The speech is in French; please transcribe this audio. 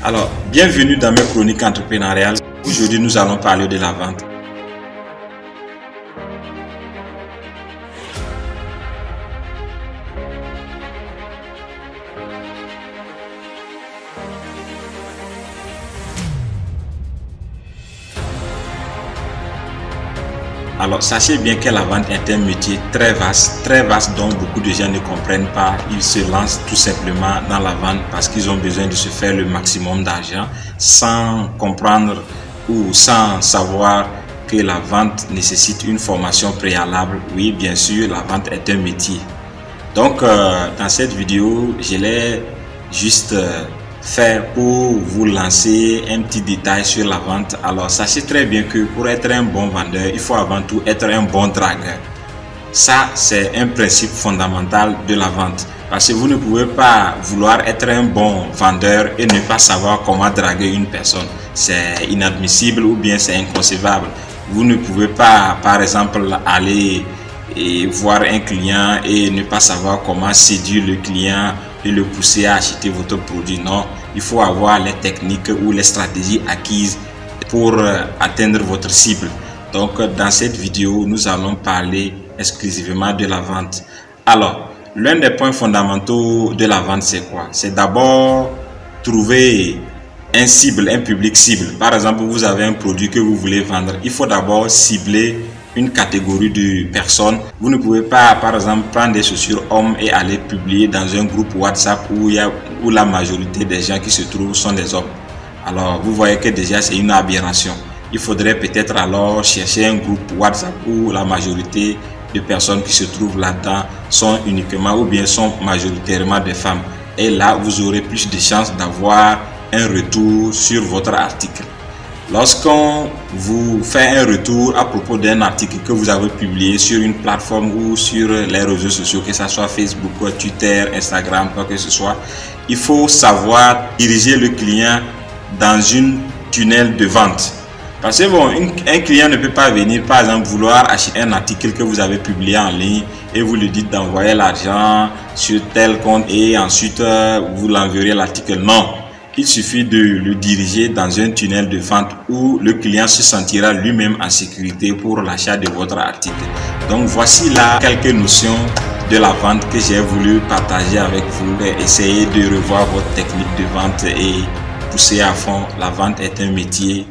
Alors, bienvenue dans mes chroniques entrepreneuriales. Aujourd'hui, nous allons parler de la vente. Alors, sachez bien que la vente est un métier très vaste dont beaucoup de gens ne comprennent pas. Ils se lancent tout simplement dans la vente parce qu'ils ont besoin de se faire le maximum d'argent sans comprendre ou sans savoir que la vente nécessite une formation préalable. Oui, bien sûr, la vente est un métier. Donc, dans cette vidéo, je l'ai juste faire pour vous lancer un petit détail sur la vente. Alors sachez très bien que pour être un bon vendeur, il faut avant tout être un bon dragueur. Ça, c'est un principe fondamental de la vente, parce que vous ne pouvez pas vouloir être un bon vendeur et ne pas savoir comment draguer une personne. C'est inadmissible ou bien c'est inconcevable. Vous ne pouvez pas, par exemple, aller et voir un client et ne pas savoir comment séduire le client et le pousser à acheter votre produit. Non, il faut avoir les techniques ou les stratégies acquises pour atteindre votre cible. Donc dans cette vidéo, nous allons parler exclusivement de la vente. Alors, l'un des points fondamentaux de la vente, c'est quoi? C'est d'abord trouver un public cible. Par exemple, vous avez un produit que vous voulez vendre. Il faut d'abord cibler une catégorie de personnes. Vous ne pouvez pas, par exemple, prendre des chaussures hommes et aller publier dans un groupe WhatsApp où la majorité des gens qui se trouvent sont des hommes. Alors, vous voyez que déjà, c'est une aberration. Il faudrait peut-être alors chercher un groupe WhatsApp où la majorité de personnes qui se trouvent là-dedans sont uniquement ou bien sont majoritairement des femmes. Et là, vous aurez plus de chances d'avoir un retour sur votre article. Lorsqu'on vous fait un retour à propos d'un article que vous avez publié sur une plateforme ou sur les réseaux sociaux, que ce soit Facebook, Twitter, Instagram, quoi que ce soit, il faut savoir diriger le client dans une tunnel de vente. Parce que bon, un client ne peut pas venir, par exemple, vouloir acheter un article que vous avez publié en ligne et vous lui dites d'envoyer l'argent sur tel compte et ensuite vous l'enverrez l'article. Non. Il suffit de le diriger dans un tunnel de vente où le client se sentira lui-même en sécurité pour l'achat de votre article. Donc voici là quelques notions de la vente que j'ai voulu partager avec vous. Essayez de revoir votre technique de vente et pousser à fond. La vente est un métier